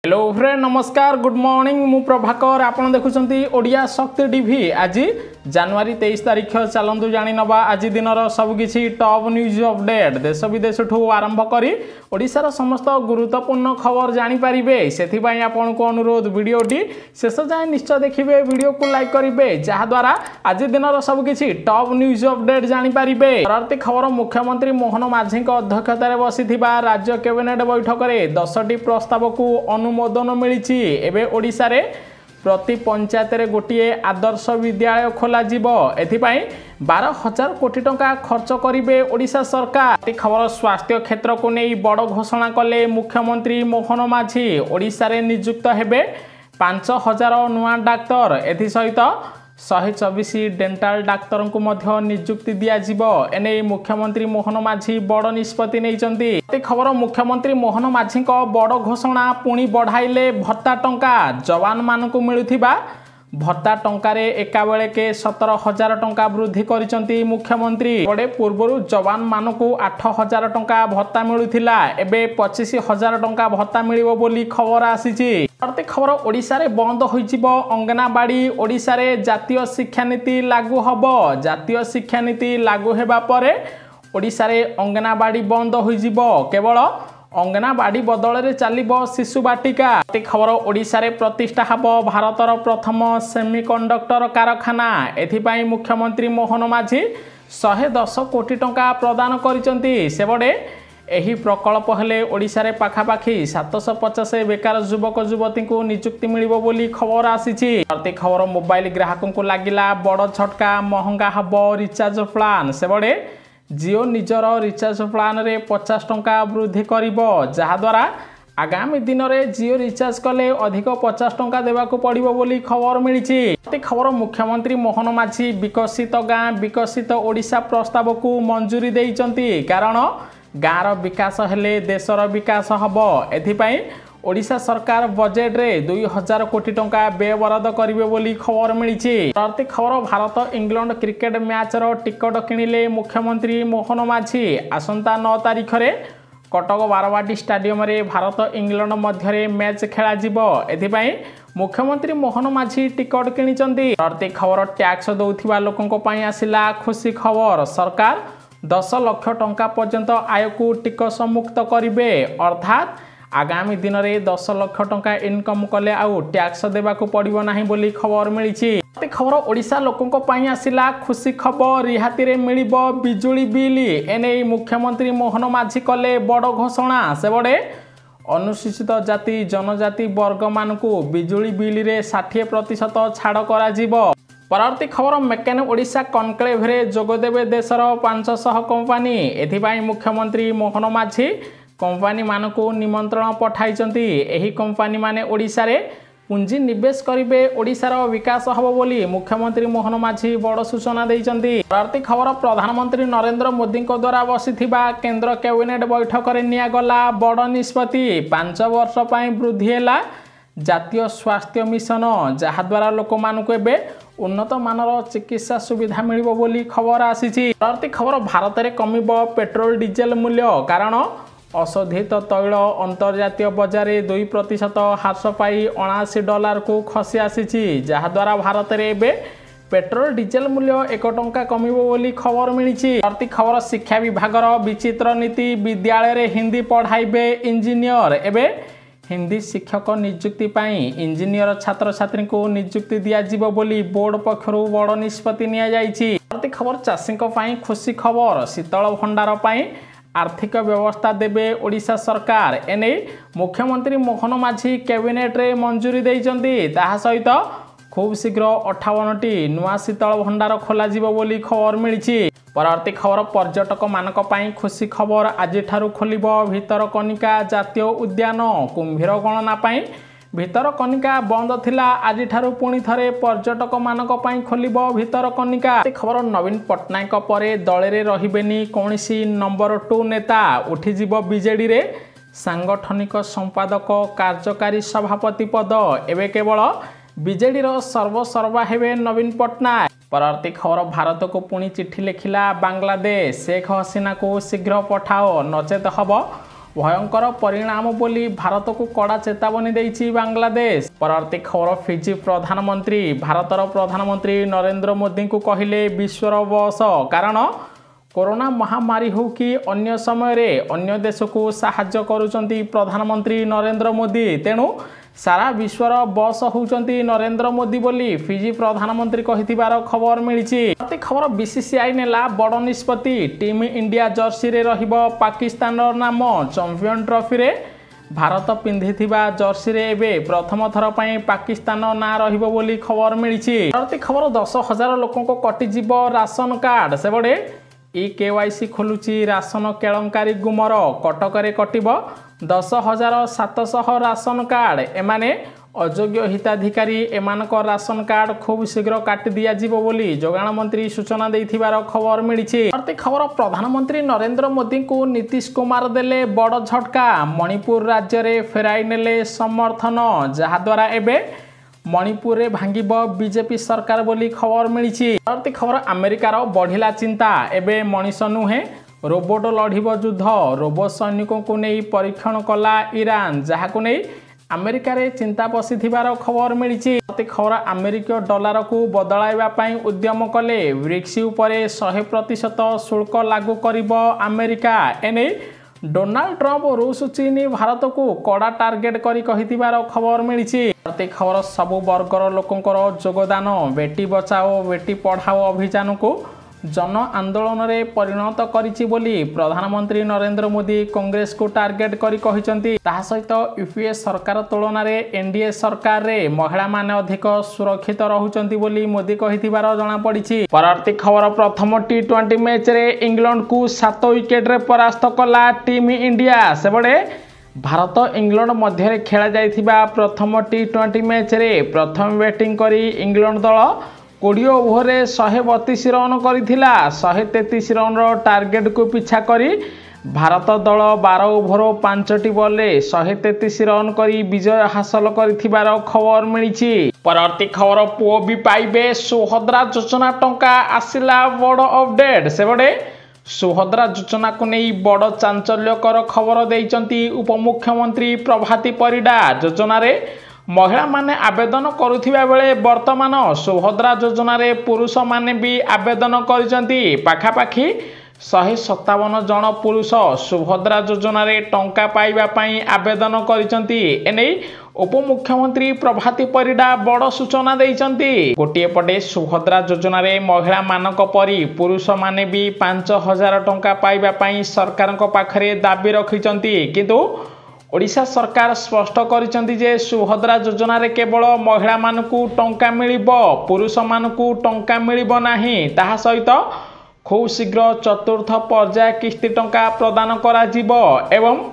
Hello friend नमस्कार good morning मु प्रभाकर आपन देखुछंती ओडिया शक्ति टीवी आज जनवरी 23 तारिख चलतु जानी नवा आज दिन सबकि टॉप न्यूज अपडेट देश विदेश ठू आरंभ करी ओडिशार समस्त गुरुत्वपूर्ण खबर जानीपारे से आपन को अनुरोध वीडियोटी शेष जाए निश्चय देखिए वीडियो को लाइक करेंगे जहाद्वारा आज दिन सबकि टॉप न्यूज अपडेट जानीपारे। परवर्ती खबर मुख्यमंत्री मोहन माझी अध्यक्षतार बसी राज्य कैबिनेट बैठक में 10टी प्रस्ताव को अनुमोदन मिली। एवं ओडिशा रे प्रति पंचायत रे गोटे आदर्श विद्यालय खोल एथिपाई 12,000 कोटी टंका खर्च करेंगे ओडिशा सरकार। खबर स्वास्थ्य क्षेत्र को नहीं बड़ घोषणा कले मुख्यमंत्री मोहन माझी। ओडिशा रे नियुक्त हेबे 5,000 नुआ डाक्तर एसहित 124 डेंटाल डाक्तर को मध्य नियुक्ति दिज्व एने मुख्यमंत्री मोहन माझी बड़ निष्पत्ति नहीं। खबर मुख्यमंत्री मोहन माझी बड़ घोषणा पुणी बढ़ाइले भत्ता टंका जवान मान को मिलुथिबा भत्ता टंकार एका बेले के 17,000 टंका वृद्धि करिसंती मुख्यमंत्री। बड़े पूर्व जवान मान को 8,000 टंका भत्ता मिलुथिला एबे 25,000 टंका भत्ता मिलिबो बोली खबर आसीची। प्रति खबर ओडिशा रे बंद होइजिबो अंगनाबाड़ी। ओडिशा रे जातीय शिक्षा नीति लागू हबो। जातीय शिक्षा नीति लागू हेबा परे ओडिशा रे अंगनाबाड़ी बंद होइजिबो केवल अंगनाबाड़ी बदल में चलो शिशु बाटिका। खबर ओडिशा रे प्रतिष्ठा हब भारतर प्रथम सेमिकंडक्टर कारखाना एथिपाई मुख्यमंत्री मोहन माझी 110 कोटी टंका प्रदान करिसंती। सेबडे एही प्रकल्प हेले ओडिशा रे पाखापाखि 750 बेकार युवक युवती को नियुक्ति मिलिबो बोली खबर आसीची। प्रति खबर मोबाइल ग्राहकों को लागिला बड़ झटका महंगा हब रिचार्ज प्लान। सेबडे जियो निजर रिचार्ज प्लान रे 50 टंका वृद्धि करिबो जहाद्वारा आगामी दिन में जियो रिचार्ज कले अधिक 50 टंका देवाको पड़िबो बोली खबर मिली। खबर मुख्यमंत्री मोहन माझी विकसित गाँ विकसित ओडिशा प्रस्ताव को मंजूरी देइचंती कारण गाँर विकास हेले देशर विकास हबो। एथिपाई ओडिशा सरकार बजेट रे 2,000 कोटी टंका व्यय बराद करिवे बोली खबर मिली। प्रति खबर भारत इंग्लैंड क्रिकेट मैच रो टिकट किनिले मुख्यमंत्री मोहन माझी। आसंता 9 तारिख रे कटक बारवाटी स्टेडियम रे भारत इंग्लैंड मध्य मैच खेला जिवो एथिपाई मुख्यमंत्री मोहन माझी टिकट किनिचंती। प्रति खबर टैक्स दउथिबा लोकंको पई आसिला खुशी खबर। सरकार 10 लाख टंका पर्यंत आय को टिकस मुक्त करिवे अर्थात आगामी दिन में 10 लाख टंका इनकम कले आउ टैक्स देवाको पड़िबो नाही बोली खबर मिली। खबर ओडिशा लोकंको पई आसिला खुशी खबर रिहाती रे मिलिबो बिजुली बिल एने मुख्यमंत्री मोहन माझी कले बड़ घोषणा। सेबडे अनुसूचित जाति जनजाति वर्ग मान को बिजुली बिल रे 60% छाड़ करा जिवो। परवर्ती खबर मेकान ओडिशा कनक्लेव रे जोगदेवे देशर 500 कंपनी एथिपाई मुख्यमंत्री मोहन माझी कंपनी मान को निमंत्रण पठाइचंती। एही कंपनी माने ओडिशा रे पुंजी निवेश करिवे ओडिशार विकास हबो बोली मुख्यमंत्री मोहन माझी बड़ सूचना देइचंती। परवर्ती खबर प्रधानमंत्री नरेंद्र मोदी द्वारा बसिथिबा केंद्र कैबिनेट बैठक रे निया गला बड़ निष्पत्ति 5 वर्ष पई वृद्धि हैला जातीय स्वास्थ्य मिशन जहाद्वारा लोक मानक एबे उन्नत मानर चिकित्सा सुविधा मिलिबो बोली खबर आसीची। परवर्ती खबर भारत रे कमिबो पेट्रोल डीजेल मूल्य कारण अशोधित तैल अंतर्जातीय बजार 2% ह्रास पाई $79 को खसी आसीची जहाद्वारा भारत रे एबे पेट्रोल डीजेल मूल्य 1 टंका कमिबो बोली खबर मिली। प्रति खबर शिक्षा विभागर विचित्र नीति विद्यालय रे हिंदी पढ़ाइबे इंजीनियर एबे हिंदी शिक्षक नियुक्ति पाई इंजीनियर छात्र छात्री को नियुक्ति दिज्व बोली बोर्ड पक्षरु बड़ निष्पत्ति निया जाइछि। प्रति खबर चाषी खुशी खबर शीतल भंडार पाई आर्थिक व्यवस्था देबे ओडिशा सरकार एने मुख्यमंत्री मोहन माझी कैबिनेट रे मंजूरी देइचंती। ताहा सहित खूब शीघ्र 58टी नुआ शीतल भंडार खोला जिवो बोली खबर मिली। परवर्ती खबर पर्यटक मानक पई खुशी खबर आज ठारू खोलिबो भितरकनिका जातीय उद्यान कुंभीर गणना पई भितरकनिका बंद थिला आज ठारू पुणी थरे पर्यटक मानक पई खोलिबो भितरकनिका। खबर नवीन पट्टनायक परे दले रे रहिबेनी कोनसी नंबर 2 नेता उठी जिवो बीजेडी रे सांगठनिक संपादक कार्यकारी सभापति पद एवं केवल बीजेडी रो सर्वसर्वा हेबे नवीन पट्टनायक। परवर्ती खबर भारत को पुणी चिठी लिखिला बांग्लादेश शेख हसीना को शीघ्र पठाओ नचेत हब भयंकर परिणाम बोली भारत को कड़ा चेतावनी देइछि बांग्लादेश। परवर्ती खबर फिजी प्रधानमंत्री भारतर प्रधानमंत्री नरेंद्र मोदी को कहिले विश्वर बस कारण कोरोना महामारी हो कि अन्य समय रे अन्य देश को साहाय्य करुचंती प्रधानमंत्री नरेंद्र मोदी तेणु सारा विश्वर बस होउचंती नरेंद्र मोदी बोली फिजी प्रधानमंत्री कहिथिबार खबर मिलिछि। खबर बीसीसीआई नेला बड़ निष्पत्ति टीम इंडिया जर्सी रे रहिबो पाकिस्तान नाम चैंपियन ट्रॉफी रे भारत पिंधिथिबा जर्सी रे एबे प्रथम थर पई पाकिस्तान ना रहिबो बोली खबर मिलिछि। खबर 10,000 लोकों को कटि जीवो राशन कार्ड सेबडे केवाईसी खोलुची राशन केलंकारी गुमर कटकरे कटिब 10,700 राशन कार्ड एमाने अयोग्य हिताधिकारी एमानक राशन कार्ड खूब शीघ्र काटि दिया जीवो बोली जोगाण मंत्री सूचना देथिबार खबर मिलिछि। खबर प्रधानमंत्री नरेंद्र मोदी को नीतीश कुमार देले बड़ झटका मणिपुर राज्य रे फेराई नेले समर्थन जहा द्वारा एबे मणिपुर रे भांगिब बीजेपी सरकार बोली खबर मिलिछि। खबर अमेरिकार बढ़िला चिंता एबे मनीष नुहे रोबोट लढ़िब युद्ध रोबोट सैनिकों को नहीं परीक्षण कला ईरान जहाँ को नहीं अमेरिका रे चिंता पशिथिबार खबर मिलिछि। खबर अमेरिकीय डॉलर को बदलाइबा पई उद्यम कले ब्रिक्स उपरे 100% शुल्क लागू करिब अमेरिका एने डोनाल्ड ट्रंप रूस चीन भारत को कड़ा टार्गेट करी कहिथिबार खबर मिलिछि। खबर सबु वर्गर लोकंकर योगदान बेटी बचाओ बेटी पढ़ाओ अभियान को जन आंदोलन रे परिणत करिछि बोली प्रधानमंत्री नरेंद्र मोदी कांग्रेस को टार्गेट करी कहिसंती। ताहा सहित यूपीए सरकार तुलना रे एनडीए सरकार रे महिला माने अधिक सुरक्षित रहुचंती बोली मोदी कहिथिबार जणा पड़िछि। परवर्ती खबर प्रथम टी20 मैच रे इंग्लैंड को 7 विकेट रे परास्त कला टीम इंडिया सेबडे भारत इंग्लैंड मध्य खेला जाइथिबा प्रथम टी20 मैच रे प्रथम बैटिंग करी इंग्लैंड दल 20 ओवर 132 रन करिथिला 133 रन रो टार्गेट को पीछा करी भारत दल 12 ओवर 5 बॉल रे 133 रन करी विजय हासिल करिथिबार खबर मिलिछि। परवर्ती खबर पुओ भी पाइबे सुभद्रा योजना टंका आसिला बड़ अपडेट सेबडे सुभद्रा योजना को नहीं बड़ चांचल्यकर खबर देइचंती उपमुख्यमंत्री प्रभाती परिडा। योजना रे महिला माने आवेदन करुथिबा बेले वर्तमान सुभद्रा योजना रे पुरुष माने भी आवेदन करिसंती पाखापाखी 157 जन पुरुष सुभद्रा योजना रे टंका पाइबा पई आवेदन करिसंती एनै उपमुख्यमंत्री प्रभाती परिडा बड़ सूचना देइचंती। गोटिए पटे सुभद्रा योजना रे महिला मानक परी पुरुष माने भी 5,000 टंका पाइबा पई सरकारक पाखरे दाबी रखिचंती किंतु ओडिशा सरकार स्पष्ट करिसंती जे सुभद्रा योजना रे केवल महिला मानकू टंका मिलिबो पुरुष मानकू टंका मिलिबो नाही। ताहा सहित खूब शीघ्र चतुर्थ पर्याय किस्ती टंका प्रदान करा जिवो एवं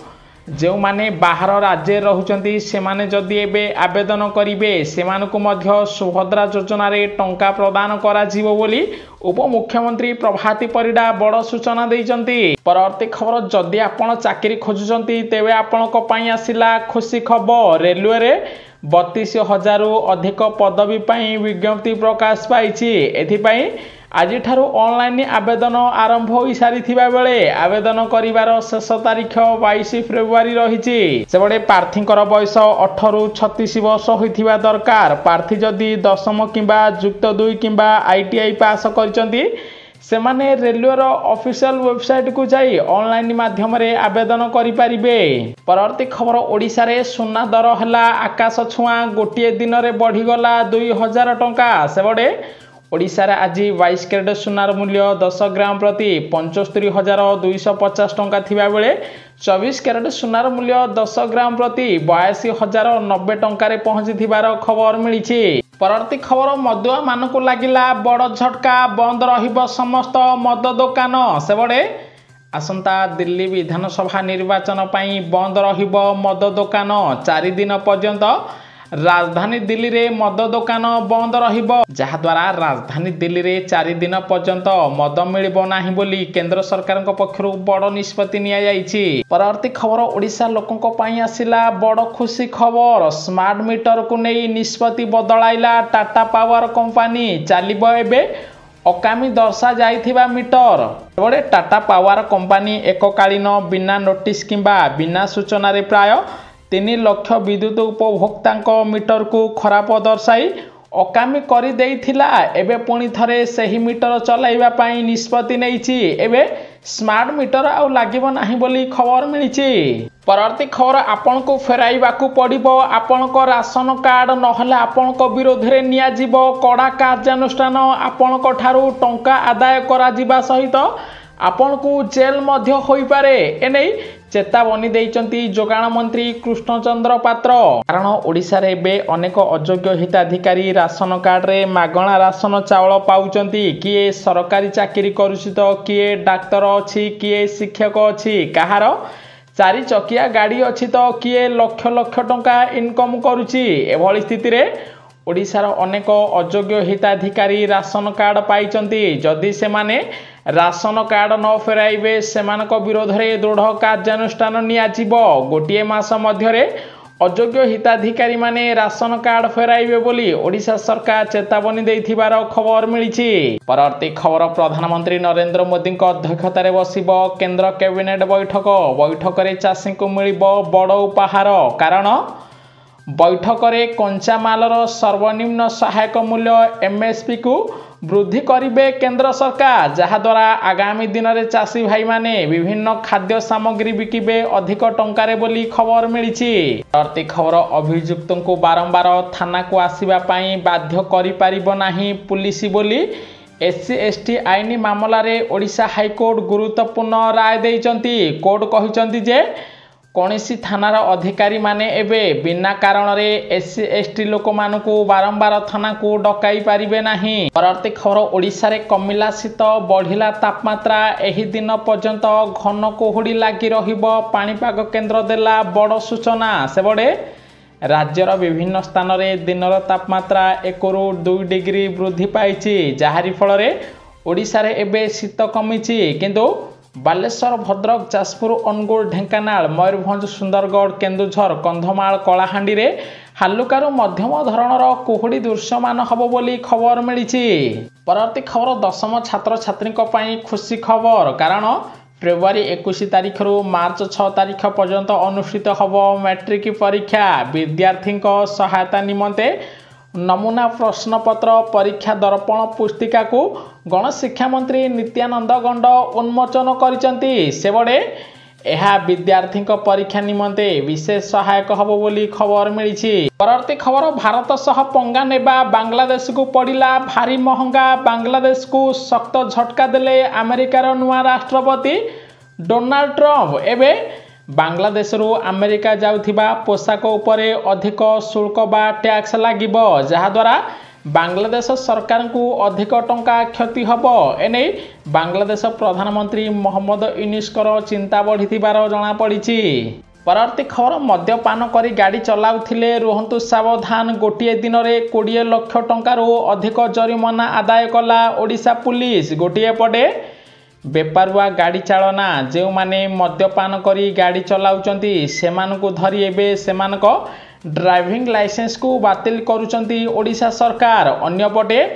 जो माने बाहर राज्य रहुचंती सेमाने जदि एबे आवेदन करिवे सेमानकु मध्य सुभद्रा योजना रे टंका प्रदान करा जिवो बोली उपमुख्यमंत्री प्रभाती परिडा बड़ सूचना देइचंती। परवर्ती खबर जदि आपण चाकरी खोजुचंती तेबे आपणक पई आसिला खुशी खबर रेलवे रे 32,000 अधिक पदवी पई विज्ञप्ति प्रकाश पाइछि। एथिपई आज ऑनलाइन आवेदन आरंभ हो सारी बेले आवेदन करिवार शेष तारीख 22 फेब्रुआरी रही। सेबडे प्रार्थींकर बयस 18 ରୁ 36 वर्ष होइथिबा दरकार। प्रार्थी जदि 10म किंबा युक्त 2 किंबा आईटीआई पास करचंती सेमाने रेलवे ऑफिशियल वेबसाइट को जाई ऑनलाइन माध्यम रे आवेदन करि परिबे। परवर्ती खबर ओडिशा रे सुना दर हला आकाश छुआ गोटिए दिन रे बढ़ी गला 2000 टंका। सेबडे ओडिशा रे आज 22 कैरेट सुनार मूल्य 10 ग्राम प्रति 75,250 टंका थिबा बेले 24 कैरेट सुनार मूल्य 10 ग्राम प्रति 82,090 टंका रे पहुंची थिबार खबर मिलिछि। परवर्ती खबर मदुआ मानकु लागिला बड़ झटका बंद रहिबो समस्त मद दुकान। सेबडे आसंता दिल्ली विधानसभा निर्वाचन पई बंद रहिबो मद दुकान 4 दिन पर्यंत। राजधानी दिल्ली रे मद दुकान बंद रहिबो जहा द्वारा राजधानी दिल्ली रे 4 दिन पर्यंत मद मिलिबो नाही बोली केंद्र सरकारक पक्षरु बड़ निष्पत्ति निया जाईछि। परवर्ती खबर ओडिशा लोकंक पई आसिला बड़ खुशी खबर। स्मार्ट मीटर को नै निष्पत्ति बदलाइला टाटा पावर कंपनी। चालिबो एबे अकामी दर्शा जाइथिबा मीटर। एबडे टाटा पावर कंपनी एककालीन बिना नोटिस किंबा बिना सूचना रे प्राय 3 लाख विद्युत उपभोक्ता मीटर को खराब दर्शाई अकामी कर देइथिला। एबे पुणी थरे सही मीटर चलाइबा पई निष्पत्ति नेइछि। एबे स्मार्ट मीटर आउ लागिबो नाही बोली खबर मिलिछि। परवर्ती खबर आपण को फेराइबा को पड़िबो आपण को राशन कार्ड नहले आपण को विरोध रे निया जिवो कड़ा कार्यानुष्ठान। आपण को ठारू टंका आदाय करा जिबा सहित आपण को जेल मध्य होई पारे। एनै चेतावनी देइचंती जोगाण मंत्री कृष्णचंद्र पात्र। कारण ओडिसा रे बे अनेक अयोग्य हिताधिकारी राशन कार्ड रे मागणा राशन चावल पाउचंती। किए सरकारी चाकरी करूछि तो किए डाक्टर अछि किए शिक्षक अछि कहार 4 चकिया गाड़ी अछि तो किए लक्ष लक्ष टंका इनकम करूछि। एभली स्थिति रे ओडिसार अनेक अयोग्य हिताधिकारी राशन कार्ड पाइचंती। जदि से माने राशन कार्ड न फेराइबे सेमानक विरोध रे दृढ़ कार्यानुष्ठान निया जिवो। गोटिए मास मध्यरे अयोग्य हिताधिकारी माने राशन कार्ड फेराइबे बोली ओडिशा सरकार चेतावनी देइथिबार खबर मिलिछि। परवर्ती खबर प्रधानमंत्री नरेंद्र मोदी अध्यक्षतार बसिबो केंद्र कैबिनेट बैठक। बैठक रे चाषी को मिलिबो बड़ उपहार। कारण बैठक रे कंचा मालर सर्वनिम्न सहायक मूल्य एमएसपी को वृद्धि करिबे केंद्र सरकार। जहा द्वारा आगामी दिन में चाषी भाई माने विभिन्न खाद्य सामग्री बिकिबे अधिक टंकारे बोली खबर मिलिछि। परवर्ती खबर अभियुक्त को बारंबार थाना को आसीबा पई बाध्य करि पारिबो नाही पुलिस बोली एससी एसटी आईन मामला रे ओडिशा हाईकोर्ट गुरुत्वपूर्ण राय देइचंती। कोर्ट कहिचंती जे कौनसी थानार अधिकारी माने एबे बिना कारण रे एससी एसटी लोक मानकू बारंबार थाना को डकाई पारिबे नाही। परवर्ती खबर ओडिशा रे कमिला शीत बढ़िला तापमात्रा एही दिन पर्यंत घन कुहुड़ी लागी रहिबो पाणीपाग केंद्र देला बड़ सूचना। सेबडे राज्यर विभिन्न स्थान रे दिनर तापमात्रा 1 ରୁ 2 डिग्री वृद्धि पाइछि। जाहारी फल रे ओडिशा रे एबे शीत कमिछि। किंतु बालेश्वर भद्रक जाजपुर अनुगुल ढेंकानाल मयूरभंज सुंदरगढ़ केन्दुझर कंधमाल कलाहांडी रे हालुकारु मध्यम धरणर कुहुड़ी दृश्यमान हबो बोली खबर मिलिछि। परवर्ती खबर दशम छात्र छात्री पई खुशी खबर। कारण फेब्रुआरी 21 तारिख रु मार्च 6 तारिख पर्यंत अनुष्ठित हबो मैट्रिक परीक्षा। विद्यार्थी सहायता निमंते नमूना प्रश्नपत्र परीक्षा दर्पण पुस्तिका को गणशिक्षा मंत्री नित्यानंद गंड उन्मोचन करिसंती। सेबडे एहा विद्यार्थी परीक्षा निमंते विशेष सहायक हबो बोली खबर मिलिछि। परवर्ती खबर भारत सह पंगा नेबा बांग्लादेश को पड़िला भारी महंगा। बांग्लादेश को सख्त झटका देले अमेरिकार नुआ राष्ट्रपति डोनाल्ड ट्रम्प। एबे बांग्लादेश रु अमेरिका जाउथिबा पोशाक उपरे अधिक शुल्क बा टैक्स लागिबो। जहा द्वारा बांग्लादेश सरकार को अधिक टंका क्षति हबो। एने बांग्लादेश प्रधानमंत्री मोहम्मद यूनुसकर चिंता बढ़िथिबार जणा पड़िछि। परवर्ती खबर मद्यपान करी गाड़ी चलाउथिले रुहंतु सावधान। गोटिए दिन में 20 लाख टंका रु अधिक जरिमाना आदाय कला ओडिशा पुलिस। गोटिए पटे बेपारुआ गाड़ी चालना जो माने मद्यपान करी गाड़ी चलाउचंती सेमानकु धरी एबे सेमानक ड्राइविंग लाइसेंस को बातिल करुचंती ओडिशा सरकार। अन्यपटे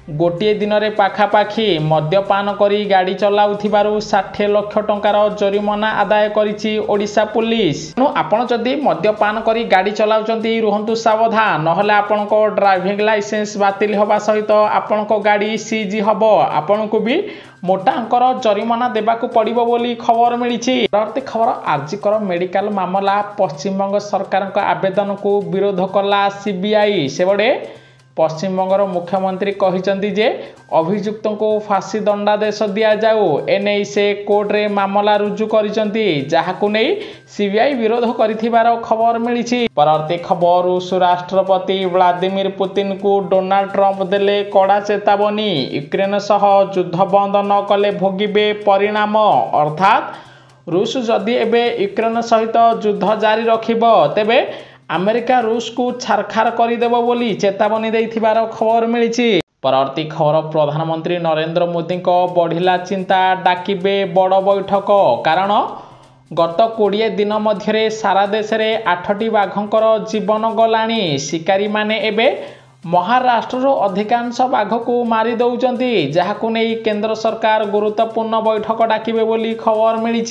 गोटिए दिन में पाखापाखि मद्यपान करी गाड़ी चलाउथिबारु 60 लाख टंकार जरिमाना आदाय करिछि ओडिशा पुलिस। तेणु आपण जदि मद्यपान करी गाड़ी चलाउचंती रुहंतु सावधान। नहले आपणको ड्राइविंग लाइसेंस बातिल होबा सहित आपणको गाड़ी सीज हबो। आपणको भी मोटा अंकर जरिमाना देबाकू पड़िबो बोली खबर मिलिछि। परवर्ती खबर आरजीकर मेडिकल मामला पश्चिमबंग सरकार आवेदन को विरोध कला सीबीआई। सेबडे पश्चिमबंगर मुख्यमंत्री कहिसंती जे अभियुक्त को फांसी दंडादेश दिया जाऊ। एने से कोर्ट रे मामला रुजु करिसंती जहाकू नै सीबीआई विरोध करिथिबार खबर मिलिछि। परवर्ती खबर रूस राष्ट्रपति व्लादिमीर पुतिन को डोनाल्ड ट्रम्प देले कड़ा चेतावनी। यूक्रेन सह युद्ध बंद न कले भोगिबे परिणाम। अर्थात रूस जदि एबे यूक्रेन सहित युद्ध जारी रखिबो तेबे अमेरिका रूस को छारखार करदेव बोली चेतावनी देथिबार खबर मिलिछि। परवर्ती खबर प्रधानमंत्री नरेंद्र मोदी बढ़िला चिंता डाकिबे बड़ बैठक। कारण गत 20 दिन मध्य सारा देश में 8टी बाघंकर जीवन गलानी। शिकारी माने एबे महाराष्ट्र अधिकांश बाघ को मारी दौरान जहां नहीं केंद्र सरकार गुरुत्वपूर्ण बैठक डाकिबे बोली खबर मिली।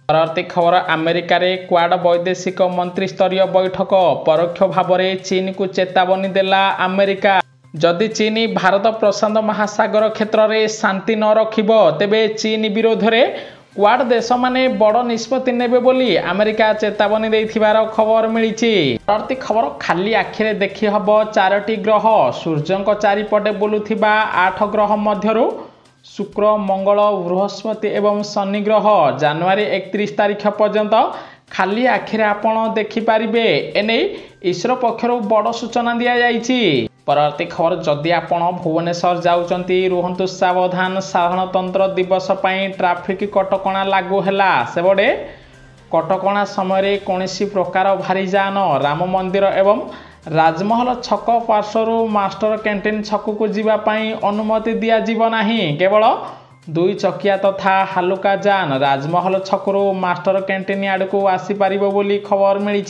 परवर्ती खबर अमेरिका रे क्वाड वैदेशिक मंत्री स्तरीय बैठक परोक्ष भाव में चीन को चेतावनी देला अमेरिका। जदि चीन भारत प्रशांत महासागर क्षेत्र में शांति न रखिब तेबे चीन विरोध में क्वाड देश माने बड़ निष्पत्ति नेबे बोली अमेरिका चेतावनी देथिबार खबर मिली। परवर्ती खबर खाली आखिरे देखि हब 4टी ग्रह सूर्यंक चारिपटे बुलुथिबा 8 ग्रह मध्यरु शुक्र मंगल बृहस्पति एवं शनि ग्रह जनवरी 31 तारिख पर्यंत खाली आखिरे आपण देखि पारिबे। एने इसरो पक्षरु बड़ सूचना दिया जाइछि। परवर्ती खबर जदि आपण भुवनेश्वर जाउचंती रुहंतु सावधान। साधारणतंत्र दिवस पई ट्रैफिक कटकणा लागू हैला सेबडे कटकणा समय कोनोसी प्रकार भारी जान राम मंदिर एवं राजमहल छक पार्श्वर मास्टर कैंटीन छक को जीवा पई अनुमति दिया जीव नाही। केवल 2 चकिया तथा हालुका जान राजमहल छकरू मास्टर कैंटीन आड़ को आसी पारिबो बोली खबर मिली।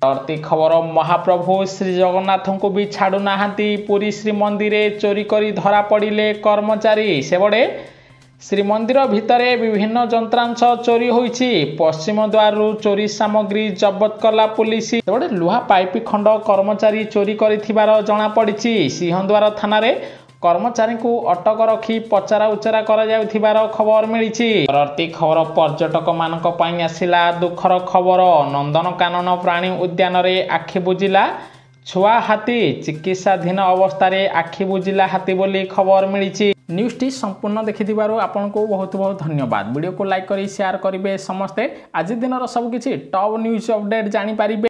परवर्ती खबर महाप्रभु श्री जगन्नाथ को भी छाड़ू नाहांती। पुरी श्रीमंदिर चोरी करी धरा पड़िले कर्मचारी। सेबड़े श्रीमंदिर भितरे विभिन्न जंत्रांश चोरी होईछि। पश्चिम द्वार चोरी सामग्री जबत कला पुलिस। सेबड़े लुहा पाइप खंड कर्मचारी चोरी करिथिबार जणा पड़िछि। सिंहद्वार थाना रे कर्मचारी को अटक रखी पचरा उचरा करा जाउथिबार खबर मिली। परवर्ती खबर पर्यटक मानक पई आसिला दुखर खबर। नंदनकानन प्राणी उद्यान रे आखि बुजिला छुआ हाथी। चिकित्साधीन अवस्था आखि बुजिला हाथी बोली खबर मिली। न्यूज़ टी संपूर्ण देखिथिबारु आपन को बहुत बहुत धन्यवाद। वीडियो को लाइक करी शेयर करिवे समस्ते। आज दिन सबकिछि टॉप न्यूज़ अपडेट जानि पारिबे।